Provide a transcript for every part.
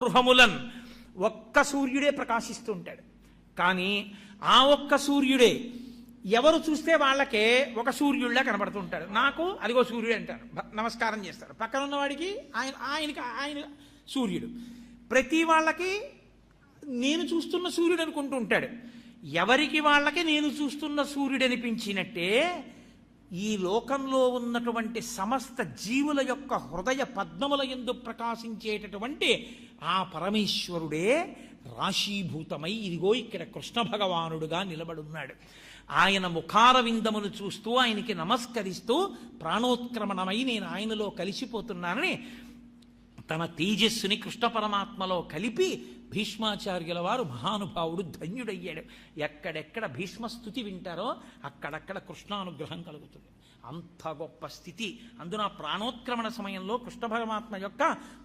గృహములన్ ఒక్క సూర్యుడే ప్రకాశిస్తూ ఉంటాడు. కానీ ఆ ఒక్క సూర్యుడే ఎవరు చూస్తే వాళ్ళకే ఒక సూర్యుడిలా కనబడుతూ ఉంటాడు. నాకు అదిగో సూర్యుడు అంటారు, నమస్కారం చేస్తారు. పక్కన ఉన్నవాడికి ఆయన సూర్యుడు. ప్రతి వాళ్ళకి నేను చూస్తున్న సూర్యుడు అనుకుంటూ ఉంటాడు. ఎవరికి వాళ్ళకి నేను చూస్తున్న సూర్యుడు అనిపించినట్టే ఈ లోకంలో ఉన్నటువంటి సమస్త జీవుల యొక్క హృదయ పద్మముల యందు ప్రకాశించేటటువంటి ఆ పరమేశ్వరుడే రాశీభూతమై ఇదిగో ఇక్కడ కృష్ణ భగవానుడుగా నిలబడున్నాడు. ఆయన ముఖార విందమును చూస్తూ ఆయనకి నమస్కరిస్తూ ప్రాణోత్క్రమణమై నేను ఆయనలో కలిసిపోతున్నానని తన తేజస్సుని కృష్ణ పరమాత్మలో కలిపి భీష్మాచార్యుల వారు మహానుభావుడు ధన్యుడయ్యాడు. ఎక్కడెక్కడ భీష్మస్థుతి వింటారో అక్కడక్కడ కృష్ణానుగ్రహం కలుగుతుంది. అంత గొప్ప స్థితి. అందున ప్రాణోత్క్రమణ సమయంలో కృష్ణ పరమాత్మ యొక్క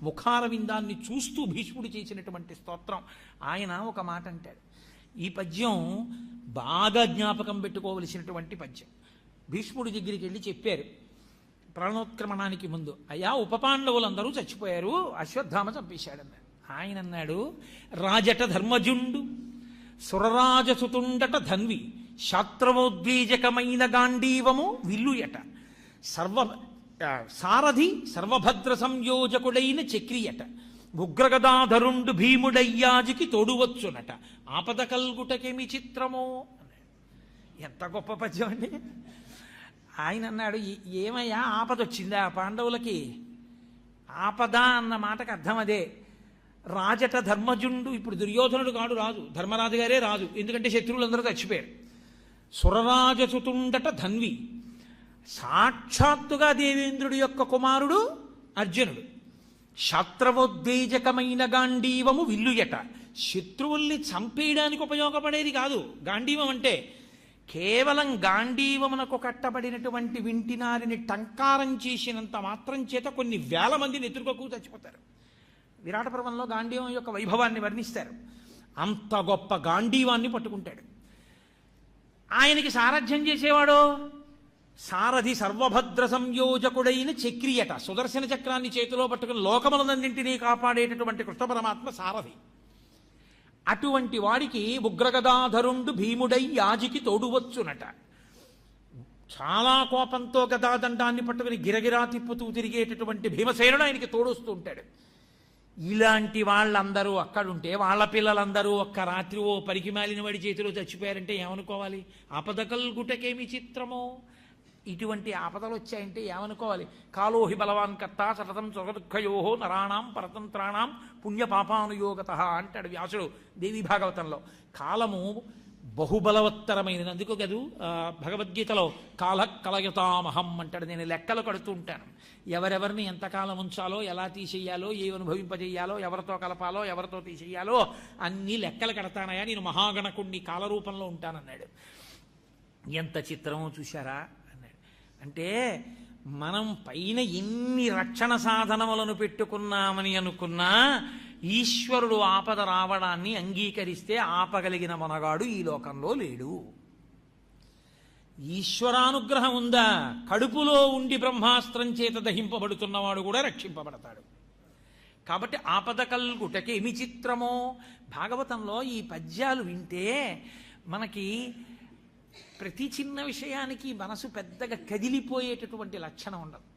ముఖార విందాన్ని చూస్తూ భీష్ముడు చేసినటువంటి స్తోత్రం. ఆయన ఒక మాట అంటాడు, ఈ పద్యం బాగా జ్ఞాపకం పెట్టుకోవలసినటువంటి పద్యం. భీష్ముడి దగ్గరికి వెళ్ళి చెప్పారు ప్రాణోత్క్రమణానికి ముందు, అయ్యా ఉపపాండవులందరూ చచ్చిపోయారు, అశ్వత్థామ చంపేశాడన్నాడు. ఆయన అన్నాడు, రాజట ధర్మజుండు సురరాజసుతుండట ధన్వి శాస్త్రమోద్వేజకమైన గాంధీవము విల్లుయట సారథి సర్వభద్ర సంయోజకుడైన చక్రియట ఉగ్రగదాధరుండు భీముడయ్యాజికి తోడువచ్చునట ఆపద కల్గుటకేమి చిత్రమో. ఎంత గొప్ప పద్యం అండి. ఆయన అన్నాడు, ఏమయ్యా ఆపద వచ్చిందా పాండవులకి? ఆపద అన్న మాటకు అర్థం అదే. రాజట ధర్మజుండు, ఇప్పుడు దుర్యోధనుడు కాడు రాజు, ధర్మరాజు గారే రాజు, ఎందుకంటే శత్రువులందరూ చచ్చిపోయారు. సురరాజసుతుండట ధన్వి, సాక్షాత్తుగా దేవేంద్రుడి యొక్క కుమారుడు అర్జునుడు. శాస్త్రవోద్వేజకమైన గాంధీవము విల్లుయట, శత్రువుల్ని చంపేయడానికి ఉపయోగపడేది కాదు గాంధీవం అంటే. కేవలం గాంధీవమునకు కట్టబడినటువంటి వింటినారిని టంకారం చేసినంత మాత్రం చేత కొన్ని వేల మందిని ఎదుర్కోకు చచ్చిపోతారు. విరాట పర్వంలో గాంధీవం యొక్క వైభవాన్ని వర్ణిస్తారు. అంత గొప్ప గాంధీవాన్ని పట్టుకుంటాడు. ఆయనకి సారథ్యం చేసేవాడు సారథి సర్వభద్ర సంయోజకుడైన చక్రియట, సుదర్శన చక్రాన్ని చేతిలో పట్టుకుని లోకములన్నింటినీ కాపాడేటటువంటి కృష్ణ పరమాత్మ సారథి. అటువంటి వాడికి ఉగ్రగదాధరుండు భీముడై యాజికి తోడువచ్చునట. చాలా కోపంతో గదాదండాన్ని పట్టుకుని గిరగిరా తిప్పుతూ తిరిగేటటువంటి భీమసేనుడు ఆయనకి తోడొస్తూ ఉంటాడు. ఇలాంటి వాళ్ళందరూ అక్కడుంటే వాళ్ళ పిల్లలందరూ ఒక్క రాత్రి ఓ పరికిమాలిన వాడి చేతిలో చచ్చిపోయారంటే ఏమనుకోవాలి? ఆపదకల్ గుటకేమి చిత్రమో. ఇటువంటి ఆపదలు వచ్చాయంటే ఏమనుకోవాలి? కాలోహి బలవాన్ కర్త సతతం సుఖదుఃఖయోహో నరాణం పరతంత్రాణం పుణ్యపాపానుయోగత అంటాడు వ్యాసుడు దేవి భాగవతంలో. కాలము బహుబలవత్తరమైనది. అందుకు కదూ భగవద్గీతలో కాల కలయతామహం అంటాడు. నేను లెక్కలు కడుతూ ఉంటాను, ఎవరెవరిని ఎంతకాలం ఉంచాలో, ఎలా తీసేయాలో, ఏ అనుభవింపజేయాలో, ఎవరితో కలపాలో, ఎవరితో తీసేయాలో అన్నీ లెక్కలు కడతానయా, నేను మహాగణకుణ్ణి కాలరూపంలో ఉంటానన్నాడు. ఎంత చిత్రమో చూశారా అన్నాడు. అంటే మనం పైన ఎన్ని రక్షణ సాధనములను పెట్టుకున్నామని అనుకున్నా ఈశ్వరుడు ఆపద రావడాన్ని అంగీకరిస్తే ఆపగలిగిన మనగాడు ఈ లోకంలో లేడు. ఈశ్వరానుగ్రహం ఉందా, కడుపులో ఉండి బ్రహ్మాస్త్రం చేత దహింపబడుతున్నవాడు కూడా రక్షింపబడతాడు. కాబట్టి ఆపద కల్గుటకి ఏమి చిత్రమో. భాగవతంలో ఈ పద్యాలు వింటే మనకి ప్రతి చిన్న విషయానికి మనసు పెద్దగా కదిలిపోయేటటువంటి లక్షణం ఉండదు,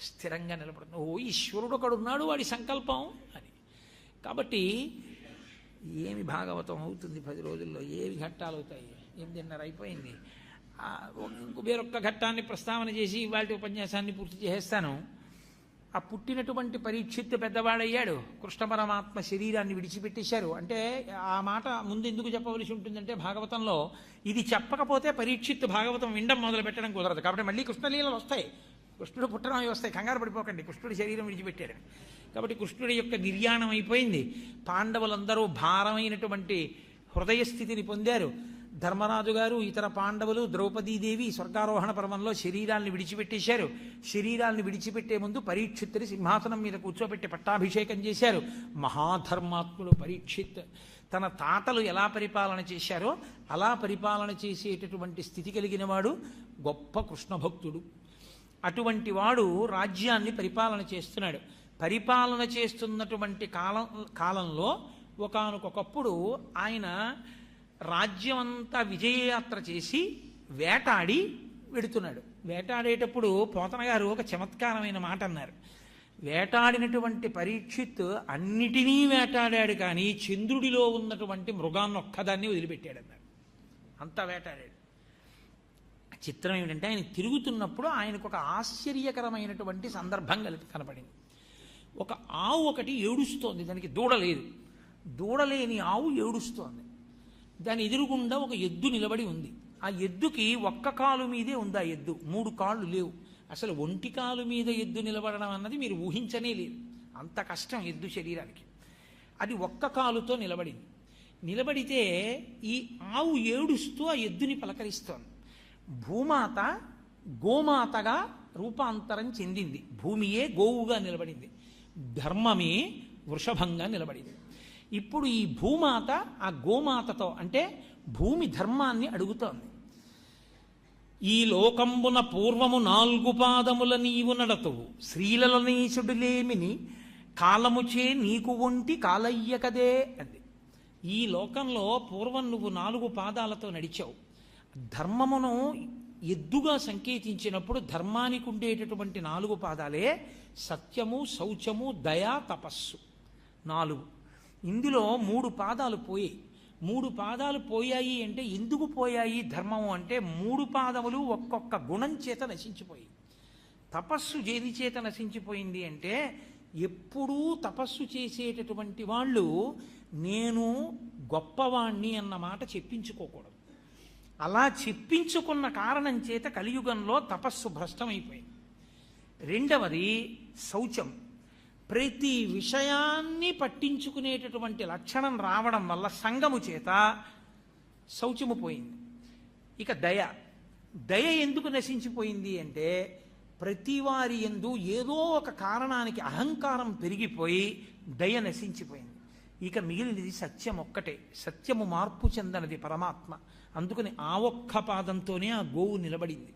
స్థిరంగా నిలబడుతుంది. ఓ ఈశ్వరుడు ఒకడున్నాడు, వాడి సంకల్పం అని. కాబట్టి ఏమి భాగవతం అవుతుంది 10 రోజుల్లో, ఏవి ఘట్టాలు అవుతాయి. 8:30 అయిపోయింది. వేరొక్క ఘట్టాన్ని ప్రస్తావన చేసి ఇవాళ ఉపన్యాసాన్ని పూర్తి చేసేస్తాను. ఆ పుట్టినటువంటి పరీక్షిత్తు పెద్దవాడయ్యాడు, కృష్ణ పరమాత్మ శరీరాన్ని విడిచిపెట్టేశారు. అంటే ఆ మాట ముందు ఎందుకు చెప్పవలసి ఉంటుందంటే భాగవతంలో ఇది చెప్పకపోతే పరీక్షిత్తు భాగవతం వినడం మొదలు పెట్టడం కుదరదు. కాబట్టి మళ్ళీ కృష్ణలీలలు వస్తాయి, కృష్ణుడు పుట్టడం అవి వస్తాయి, కంగారు పడిపోకండి. కృష్ణుడి శరీరం విడిచిపెట్టాడు కాబట్టి కృష్ణుడి యొక్క నిర్యాణం అయిపోయింది. పాండవులందరూ భారమైనటువంటి హృదయస్థితిని పొందారు. ధర్మరాజు గారు, ఇతర పాండవులు, ద్రౌపదీదేవి స్వర్గారోహణ పర్వంలో శరీరాన్ని విడిచిపెట్టేశారు. శరీరాన్ని విడిచిపెట్టే ముందు పరీక్షిత్తుని సింహాసనం మీద కూర్చోబెట్టి పట్టాభిషేకం చేశారు. మహాధర్మాత్ముడు పరీక్షిత్ తన తాతలు ఎలా పరిపాలన చేశారో అలా పరిపాలన చేసేటటువంటి స్థితి కలిగిన వాడు గొప్ప కృష్ణ భక్తుడు. అటువంటి వాడు రాజ్యాన్ని పరిపాలన చేస్తున్నాడు. పరిపాలన చేస్తున్నటువంటి కాలంలో ఒకానొకప్పుడు ఆయన రాజ్యమంతా విజయయాత్ర చేసి వేటాడి వెడుతున్నాడు. వేటాడేటప్పుడు పోతన గారు ఒక చమత్కారమైన మాట అన్నారు. వేటాడినటువంటి పరీక్షిత్ అన్నిటినీ వేటాడాడు, కానీ చంద్రుడిలో ఉన్నటువంటి మృగాన్ని ఒక్కదాన్ని వదిలిపెట్టాడు అన్నారు. అంతా వేటాడాడు. చిత్రం ఏమిటంటే ఆయన తిరుగుతున్నప్పుడు ఆయనకు ఒక ఆశ్చర్యకరమైనటువంటి సందర్భం కనపడింది. ఒక ఆవు ఒకటి ఏడుస్తోంది, దానికి దూడ లేదు. దూడలేని ఆవు ఏడుస్తోంది. దాని ఎదురుగుండా ఒక ఎద్దు నిలబడి ఉంది. ఆ ఎద్దుకి ఒక్క కాలు మీదే ఉంది. ఆ ఎద్దు 3 కాళ్ళు లేవు. అసలు ఒంటి కాలు మీద ఎద్దు నిలబడడం అన్నది మీరు ఊహించనే లేదు. అంత కష్టం ఎద్దు శరీరానికి. అది ఒక్క కాలుతో నిలబడింది. నిలబడితే ఈ ఆవు ఏడుస్తూ ఆ ఎద్దుని పలకరిస్తోంది. భూమాత గోమాతగా రూపాంతరం చెందింది. భూమియే గోవుగా నిలబడింది, ధర్మమే వృషభంగా నిలబడింది. ఇప్పుడు ఈ భూమాత ఆ గోమాతతో అంటే భూమి ధర్మాన్ని అడుగుతోంది. ఈ లోకంబున పూర్వము 4 పాదముల నీవు నడతువు, శ్రీలలనీశుడులేమిని కాలముచే నీకు ఒంటి కాలయ్యకదే అంది. ఈ లోకంలో పూర్వం నువ్వు 4 పాదాలతో నడిచావు. ధర్మమును ఎద్దుగా సంకేతించినప్పుడు ధర్మానికి ఉండేటటువంటి 4 పాదాలే సత్యము, శౌచము, దయ, తపస్సు. 4. ఇందులో 3 పాదాలు పోయాయి. 3 పాదాలు పోయాయి అంటే ఎందుకు పోయాయి ధర్మము అంటే 3 పాదములు ఒక్కొక్క గుణం చేత నశించిపోయి. తపస్సు దేని చేత నశించిపోయింది అంటే ఎప్పుడూ తపస్సు చేసేటటువంటి వాళ్ళు నేను గొప్పవాణ్ణి అన్న మాట చెప్పించుకోకూడదు. అలా చెప్పించుకున్న కారణం చేత కలియుగంలో తపస్సు భ్రష్టమైపోయింది. 2వది శౌచం. ప్రతి విషయాన్ని పట్టించుకునేటటువంటి లక్షణం రావడం వల్ల సంగము చేత శౌచము పోయింది. ఇక దయ ఎందుకు నశించిపోయింది అంటే ప్రతి వారి యందు ఏదో ఒక కారణానికి అహంకారం పెరిగిపోయి దయ నశించిపోయింది. ఇక మిగిలినది సత్యం ఒక్కటే. సత్యము మార్పు చెందనది పరమాత్మ. అందుకని ఆ ఒక్క పాదంతోనే ఆ గోవు నిలబడింది.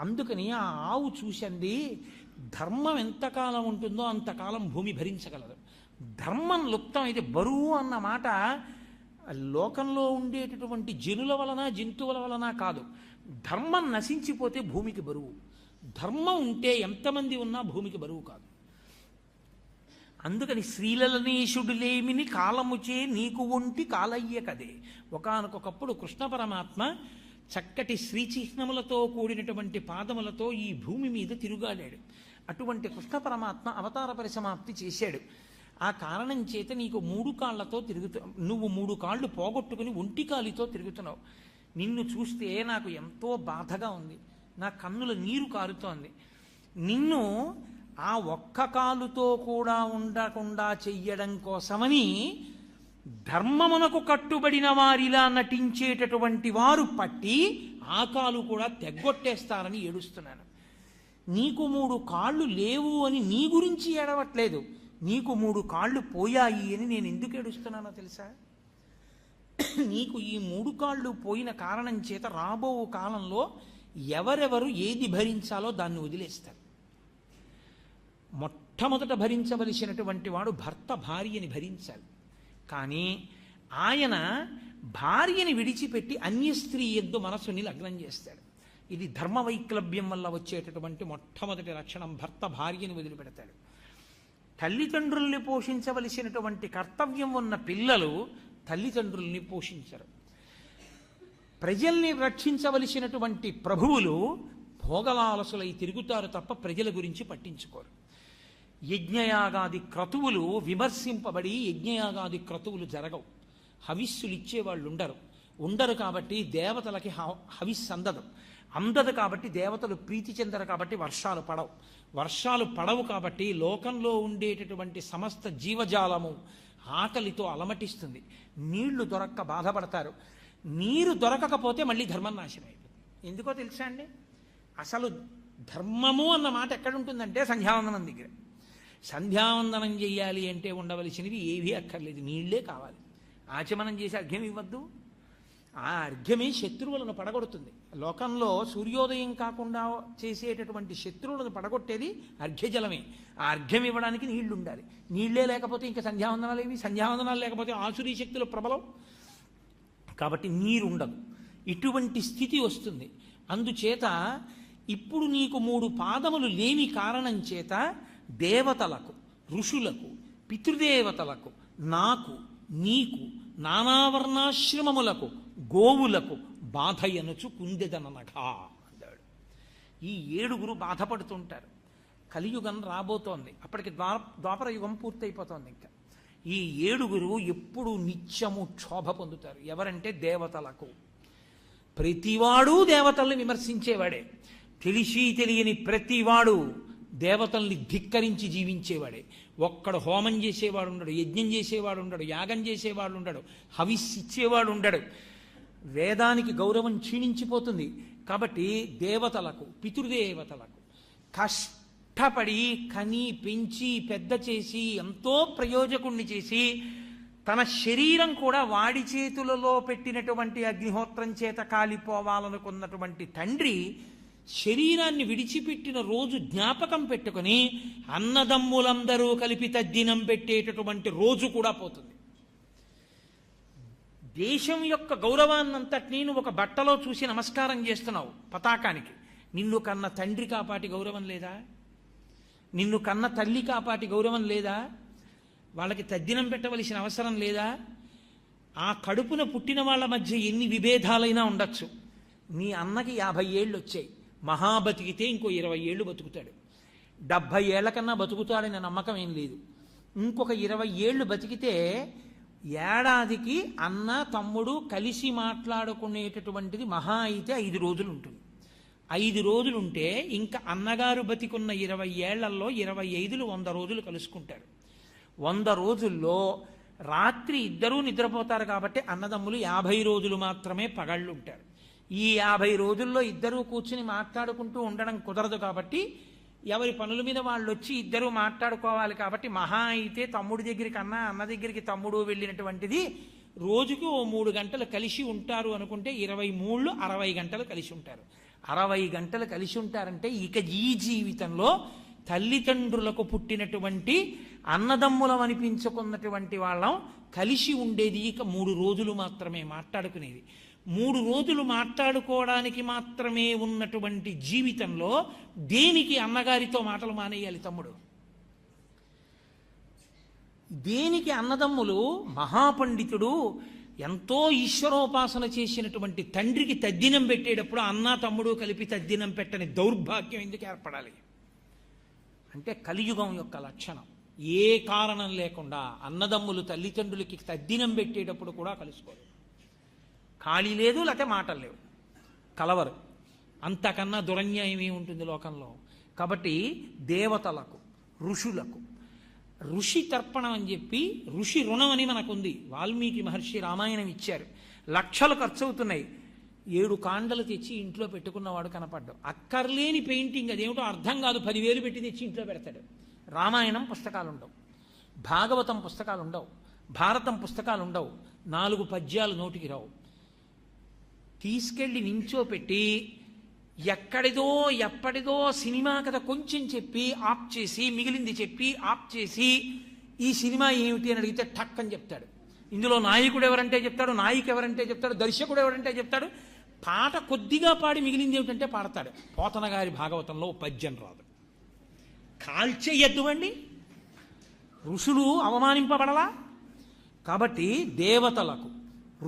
అందుకని ఆ ఆవు చూసింది, ధర్మం ఎంతకాలం ఉంటుందో అంతకాలం భూమి భరించగలదు. ధర్మం లుప్తం అయితే బరువు అన్న మాట లోకంలో ఉండేటటువంటి జనుల వలన జంతువుల వలన కాదు. ధర్మం నశించిపోతే భూమికి బరువు. ధర్మం ఉంటే ఎంతమంది ఉన్నా భూమికి బరువు కాదు. అందుకని శ్రీలలనేశుడులేమిని కాలముచే నీకు ఒంటి కాలయ్య కదే. ఒకానొకప్పుడు కృష్ణ పరమాత్మ చక్కటి శ్రీచిహ్నములతో కూడినటువంటి పాదములతో ఈ భూమి మీద తిరుగాడాడు. అటువంటి కృష్ణ పరమాత్మ అవతార పరిసమాప్తి చేశాడు. ఆ కారణం చేత నీకు 3 కాళ్లతో నువ్వు 3 కాళ్ళు పోగొట్టుకుని ఒంటి కాలితో తిరుగుతున్నావు. నిన్ను చూస్తే నాకు ఎంతో బాధగా ఉంది, నా కన్నుల నీరు కారుతోంది. నిన్ను ఆ ఒక్క కాలుతో కూడా ఉండకుండా చెయ్యడం కోసమని ధర్మమునకు కట్టుబడిన వారిలా నటించేటటువంటి వారు పట్టి ఆ కాలు కూడా తెగ్గొట్టేస్తారని ఏడుస్తున్నాను. నీకు 3 కాళ్ళు లేవు అని నీ గురించి ఏడవట్లేదు, నీకు 3 కాళ్ళు పోయాయి అని నేను ఎందుకు ఏడుస్తున్నానో తెలుసా? నీకు ఈ 3 కాళ్ళు పోయిన కారణం చేత రాబో కాలంలో ఎవరెవరు ఏది భరించాలో దాన్ని వదిలేస్తారు. మొట్టమొదట భరించవలసినటువంటి వాడు భర్త భార్యని భరించాలి. కానీ ఆయన భార్యని విడిచిపెట్టి అన్య స్త్రీ యందు మనసుని లగ్నం చేస్తాడు. ఇది ధర్మ వైక్లభ్యం వల్ల వచ్చేటటువంటి మొట్టమొదటి లక్షణం. భర్త భార్యని వదిలిపెడతాడు. తల్లిదండ్రుల్ని పోషించవలసినటువంటి కర్తవ్యం ఉన్న పిల్లలు తల్లిదండ్రుల్ని పోషించరు. ప్రజల్ని రక్షించవలసినటువంటి ప్రభువులు భోగలాలసులై తిరుగుతారు తప్ప ప్రజల గురించి పట్టించుకోరు. యజ్ఞయాగాది క్రతువులు విమర్శింపబడి యజ్ఞయాగాది క్రతువులు జరగవు. హవిస్సులు ఇచ్చేవాళ్ళు ఉండరు కాబట్టి దేవతలకి హవిస్సు అందదు కాబట్టి దేవతలు ప్రీతి చెందరు కాబట్టి వర్షాలు పడవు కాబట్టి లోకంలో ఉండేటటువంటి సమస్త జీవజాలము ఆకలితో అలమటిస్తుంది. నీళ్లు దొరక్క బాధపడతారు. నీరు దొరకకపోతే మళ్ళీ ధర్మం నాశనం అయిపోతుంది. ఎందుకో తెలుసా అండి? అసలు ధర్మము అన్న మాట ఎక్కడుంటుందంటే సంధ్యావందనం దగ్గర. సంధ్యావందనం చెయ్యాలి అంటే ఉండవలసినవి ఏవీ అక్కర్లేదు, నీళ్లే కావాలి. ఆచమనం చేసి అర్ఘ్యం ఇవ్వద్దు. ఆ అర్ఘ్యమే శత్రువులను పడగొడుతుంది. లోకంలో సూర్యోదయం కాకుండా చేసేటటువంటి శత్రువులను పడగొట్టేది అర్ఘ్యజలమే. ఆ అర్ఘ్యం ఇవ్వడానికి నీళ్లు ఉండాలి. నీళ్లే లేకపోతే ఇంకా సంధ్యావందనాలు ఏవి? సంధ్యావందనాలు లేకపోతే ఆసురీ శక్తుల ప్రబలం. కాబట్టి నీరు ఉండదు. ఇటువంటి స్థితి వస్తుంది. అందుచేత ఇప్పుడు నీకు 3 పాదములు లేని కారణం చేత దేవతలకు, ఋషులకు, పితృదేవతలకు, నాకు, నీకు, నానావర్ణాశ్రమములకు, గోవులకు బాధయనుచు కుందెదననగా అన్నాడు. ఈ 7 బాధపడుతుంటారు. కలియుగం రాబోతోంది. అప్పటికి ద్వాపర యుగం పూర్తయిపోతోంది. ఇంకా ఈ 7 ఎప్పుడు నిత్యము క్షోభ పొందుతారు. ఎవరంటే దేవతలకు. ప్రతివాడు దేవతల్ని విమర్శించేవాడే. తెలిసి తెలియని ప్రతివాడు దేవతల్ని ధిక్కరించి జీవించేవాడే. ఒక్కడు హోమం చేసేవాడు ఉండడు, యజ్ఞం చేసేవాడు ఉండడు, యాగం చేసేవాడు ఉండడు, హవిస్సిచ్చేవాడు ఉండడు. వేదానికి గౌరవం క్షీణించిపోతుంది. కాబట్టి దేవతలకు, పితృదేవతలకు కష్టపడి కని పెంచి పెద్ద చేసి ఎంతో ప్రయోజకుణ్ణి చేసి తన శరీరం కూడా వాడి చేతులలో పెట్టినటువంటి అగ్నిహోత్రం చేత కాలిపోవాలనుకున్నటువంటి తండ్రి శరీరాన్ని విడిచిపెట్టిన రోజు జ్ఞాపకం పెట్టుకుని అన్నదమ్ములందరూ కలిపి తద్దినం పెట్టేటటువంటి రోజు కూడా పోతుంది. దేశం యొక్క గౌరవాన్నంతటినీ నువ్వు ఒక బట్టలో చూసి నమస్కారం చేస్తున్నావు పతాకానికి. నిన్ను కన్న తండ్రి కాపాటి గౌరవం లేదా? నిన్ను కన్న తల్లి కాపాటి గౌరవం లేదా? వాళ్ళకి తద్దినం పెట్టవలసిన అవసరం లేదా? ఆ కడుపున పుట్టిన వాళ్ళ మధ్య ఎన్ని విభేదాలైనా ఉండొచ్చు. నీ అన్నకి 50 ఏళ్ళు వచ్చాయి. మహా బతికితే ఇంకో 20 ఏళ్ళు బతుకుతాడు. 70 ఏళ్ల కన్నా బతుకుతాడనే నమ్మకం ఏం లేదు. ఇంకొక 20 ఏళ్ళు బతికితే ఏడాదికి అన్న తమ్ముడు కలిసి మాట్లాడుకునేటటువంటిది మహా అయితే 5 రోజులు ఉంటుంది. 5 రోజులుంటే ఇంకా అన్నగారు బతికున్న 20 ఏళ్లలో 25లు 100 రోజులు కలుసుకుంటారు. 100 రోజుల్లో రాత్రి ఇద్దరూ నిద్రపోతారు. కాబట్టి అన్నదమ్ములు 50 రోజులు మాత్రమే పగళ్ళు ఉంటారు. ఈ 50 రోజుల్లో ఇద్దరూ కూర్చుని మాట్లాడుకుంటూ ఉండడం కుదరదు. కాబట్టి ఎవరి పనుల మీద వాళ్ళు వచ్చి ఇద్దరూ మాట్లాడుకోవాలి. కాబట్టి మహా అయితే తమ్ముడి దగ్గరికి అన్న దగ్గరికి తమ్ముడు వెళ్ళినటువంటిది రోజుకి 3 గంటలు కలిసి ఉంటారు అనుకుంటే 23 60 గంటలు కలిసి ఉంటారు. 60 గంటలు కలిసి ఉంటారంటే ఇక ఈ జీవితంలో తల్లిదండ్రులకు పుట్టినటువంటి అన్నదమ్ములం అనిపించుకున్నటువంటి వాళ్ళం కలిసి ఉండేది ఇక 3 రోజులు మాత్రమే మాట్లాడుకునేది. 3 రోజులు మాట్లాడుకోవడానికి మాత్రమే ఉన్నటువంటి జీవితంలో దేనికి అన్నగారితో మాటలు మానేయాలి తమ్ముడు? దేనికి అన్నదమ్ములు? మహాపండితుడు ఎంతో ఈశ్వరోపాసన చేసినటువంటి తండ్రికి తద్దినం పెట్టేటప్పుడు అన్న తమ్ముడు కలిపి తద్దినం పెట్టని దౌర్భాగ్యం ఎందుకు ఏర్పడాలి? అంటే కలియుగం యొక్క లక్షణం. ఏ కారణం లేకుండా అన్నదమ్ములు తల్లిదండ్రులకి తద్దినం పెట్టేటప్పుడు కూడా కలుసుకోరు. ఖాళీ లేదు, లేకపోతే మాటలు లేవు, కలవరు. అంతకన్నా దురన్యాయం ఏముంటుంది లోకంలో? కాబట్టి దేవతలకు, ఋషులకు, ఋషి తర్పణం అని చెప్పి ఋషి రుణం అని మనకుంది. వాల్మీకి మహర్షి రామాయణం ఇచ్చారు. లక్షలు ఖర్చు అవుతున్నాయి. 7 కాండలు తెచ్చి ఇంట్లో పెట్టుకున్నవాడు కనపడ్డాడు. అక్కర్లేని పెయింటింగ్, అదేమిటో అర్థం కాదు, 10,000 పెట్టి తెచ్చి ఇంట్లో పెడతాడు. రామాయణం పుస్తకాలు ఉండవు, భాగవతం పుస్తకాలు ఉండవు, భారతం పుస్తకాలు ఉండవు, 4 పద్యాలు నోటికి రావు. తీసుకెళ్ళి నించోపెట్టి ఎక్కడిదో ఎప్పటిదో సినిమా కథ కొంచెం చెప్పి ఆప్ చేసి, మిగిలింది చెప్పి ఆప్ చేసి, ఈ సినిమా ఏమిటి అని అడిగితే ఠక్ అని చెప్తాడు. ఇందులో నాయకుడు ఎవరంటే చెప్తాడు, నాయిక ఎవరంటే చెప్తాడు, దర్శకుడు ఎవరంటే చెప్తాడు. పాట కొద్దిగా పాడి మిగిలింది ఏమిటంటే పాడతాడు. పోతన గారి భాగవతంలో పద్యం రాదు. కాల్చేయద్దువండి, ఋషులు అవమానింపబడలా? కాబట్టి దేవతలకు,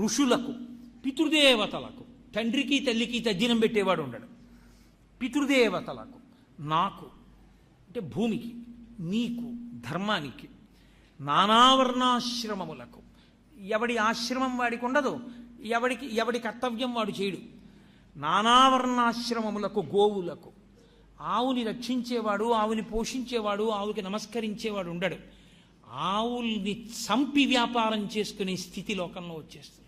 ఋషులకు, పితృదేవతలకు, తండ్రికి తల్లికి తద్దినం పెట్టేవాడు ఉండడు. పితృదేవతలకు, నాకు అంటే భూమికి, నీకు ధర్మానికి, నానావర్ణాశ్రమములకు, ఎవడి ఆశ్రమం వాడికి ఉండదు, ఎవడి కర్తవ్యం వాడు చేయడు. నానావర్ణాశ్రమములకు, గోవులకు, ఆవుని రక్షించేవాడు, ఆవుని పోషించేవాడు, ఆవుకి నమస్కరించేవాడు ఉండడు. ఆవుల్ని చంపి వ్యాపారం చేసుకునే స్థితి లోకంలో వచ్చేస్తుంది.